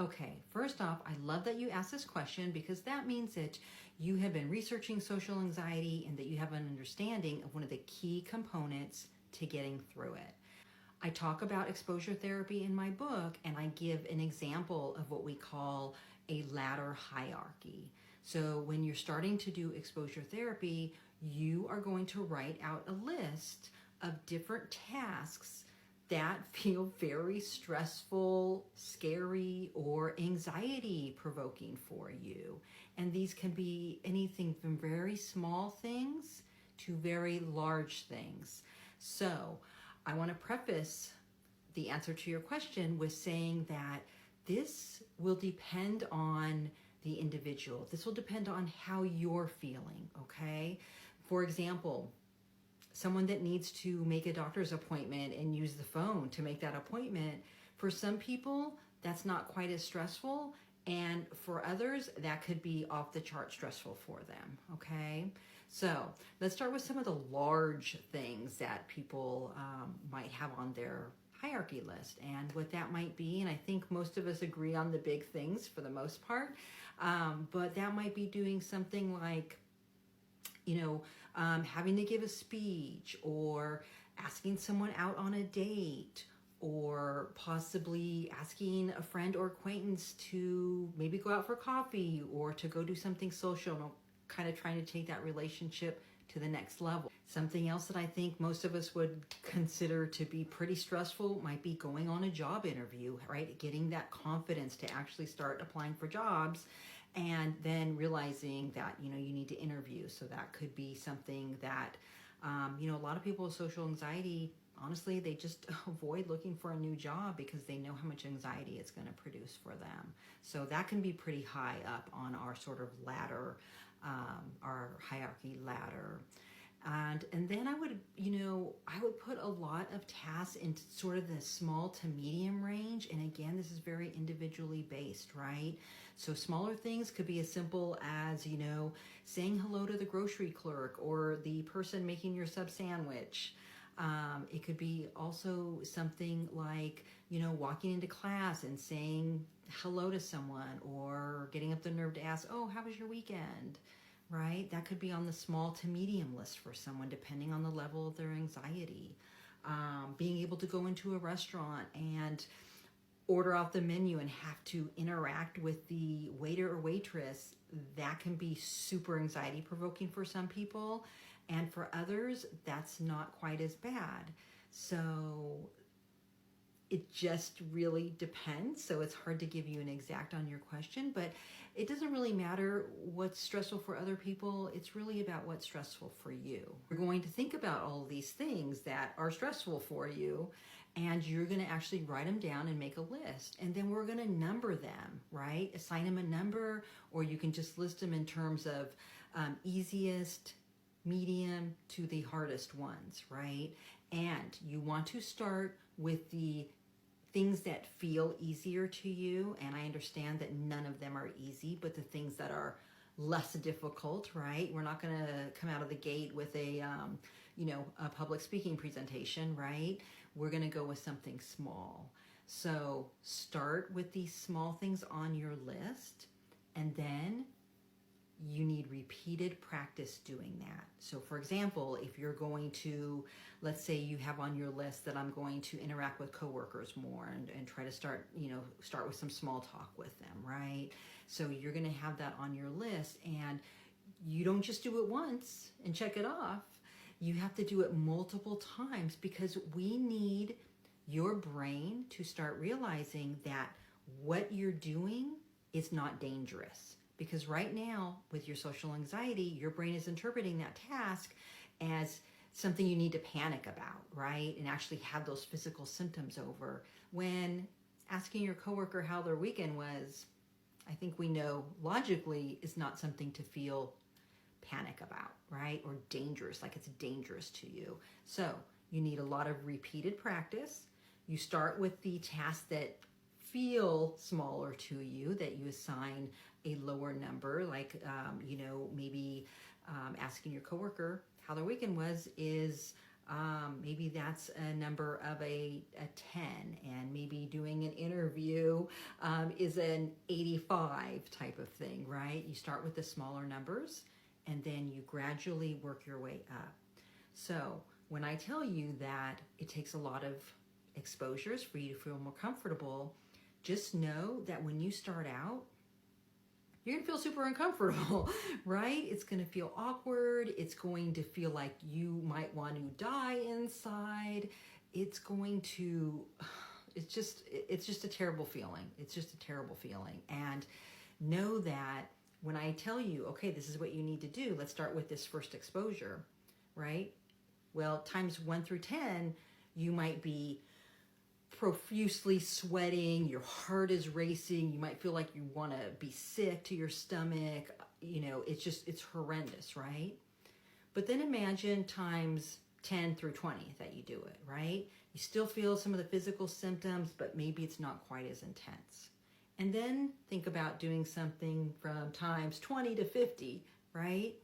Okay, first off, I love that you asked this question because that means that you have been researching social anxiety and that you have an understanding of one of the key components to getting through it. I talk about exposure therapy in my book, and I give an example of what we call a ladder hierarchy. So when you're starting to do exposure therapy, you are going to write out a list of different tasks that feel very stressful, scary, or anxiety provoking for you. And these can be anything from very small things to very large things. So I want to preface the answer to your question with saying that this will depend on the individual. This will depend on how you're feeling, okay? For example, someone that needs to make a doctor's appointment and use the phone to make that appointment, for some people, that's not quite as stressful. And for others, that could be off the chart stressful for them, okay? So let's start with some of the large things that people might have on their hierarchy list and what that might be. And I think most of us agree on the big things for the most part. But that might be doing something like, having to give a speech, or asking someone out on a date, or possibly asking a friend or acquaintance to maybe go out for coffee or to go do something social, kind of trying to take that relationship to the next level. Something else that I think most of us would consider to be pretty stressful might be going on a job interview, right? Getting that confidence to actually start applying for jobs and then realizing that, you need to interview. So that could be something that, a lot of people with social anxiety, honestly, they just avoid looking for a new job because they know how much anxiety it's going to produce for them. So that can be pretty high up on our sort of ladder, our hierarchy ladder. And then I would put a lot of tasks in sort of the small to medium range. And again, this is very individually based, right? So smaller things could be as simple as, saying hello to the grocery clerk or the person making your sub sandwich. It could be also something like, walking into class and saying hello to someone, or getting up the nerve to ask, oh, how was your weekend? Right? That could be on the small to medium list for someone, depending on the level of their anxiety. Being able to go into a restaurant and order off the menu and have to interact with the waiter or waitress, that can be super anxiety provoking for some people. And for others, that's not quite as bad. So it just really depends. So it's hard to give you an exact on your question, but it doesn't really matter what's stressful for other people. It's really about what's stressful for you. You're going to think about all these things that are stressful for you, and you're going to actually write them down and make a list. And then we're going to number them, right? Assign them a number, or you can just list them in terms of easiest, medium to the hardest ones, right? And you want to start with the things that feel easier to you. And I understand that none of them are easy, but the things that are less difficult, right? We're not going to come out of the gate with a public speaking presentation, right? We're going to go with something small. So start with these small things on your list, and then you need repeated practice doing that. So for example, if you're going to, let's say you have on your list that I'm going to interact with coworkers more and try to start with some small talk with them, right? So you're going to have that on your list, and you don't just do it once and check it off. You have to do it multiple times, because we need your brain to start realizing that what you're doing is not dangerous. Because right now, with your social anxiety, your brain is interpreting that task as something you need to panic about, right? And actually have those physical symptoms over. When asking your coworker how their weekend was, I think we know logically is not something to feel panic about, right? Or dangerous, like it's dangerous to you. So you need a lot of repeated practice. You start with the tasks that feel smaller to you, that you assign a lower number, like, maybe asking your coworker how their weekend was is Maybe that's a number of a 10, and maybe doing an interview is an 85 type of thing, right? You start with the smaller numbers and then you gradually work your way up. So when I tell you that it takes a lot of exposures for you to feel more comfortable, just know that when you start out, you're gonna feel super uncomfortable, right? It's gonna feel awkward. It's going to feel like you might want to die inside. It's going to, it's just a terrible feeling. It's just a terrible feeling. And know that when I tell you, okay, this is what you need to do, let's start with this first exposure, right? Well, times 1 through 10, you might be profusely sweating, your heart is racing, you might feel like you want to be sick to your stomach, it's horrendous, right? But then imagine times 10 through 20 that you do it, right? You still feel some of the physical symptoms, but maybe it's not quite as intense. And then think about doing something from times 20 to 50, right?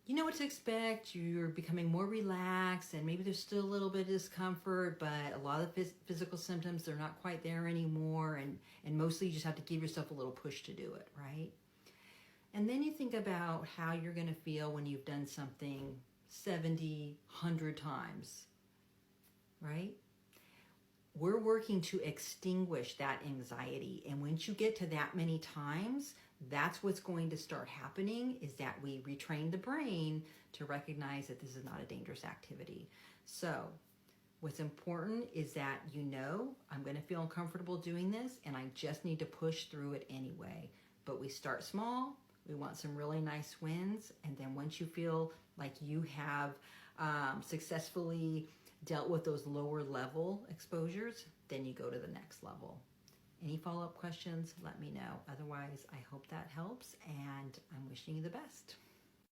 You know what to expect. You're becoming more relaxed, and maybe there's still a little bit of discomfort, but a lot of the physical symptoms, they're not quite there anymore, and mostly you just have to give yourself a little push to do it, right? And then you think about how you're going to feel when you've done something 70, 100 times, right? We're working to extinguish that anxiety, and once you get to that many times, that's what's going to start happening, is that we retrain the brain to recognize that this is not a dangerous activity. So what's important is that I'm going to feel uncomfortable doing this, and I just need to push through it anyway. But we start small. We want some really nice wins, and then once you feel like you have successfully dealt with those lower level exposures, then you go to the next level. Any follow-up questions, let me know. Otherwise, I hope that helps, and I'm wishing you the best.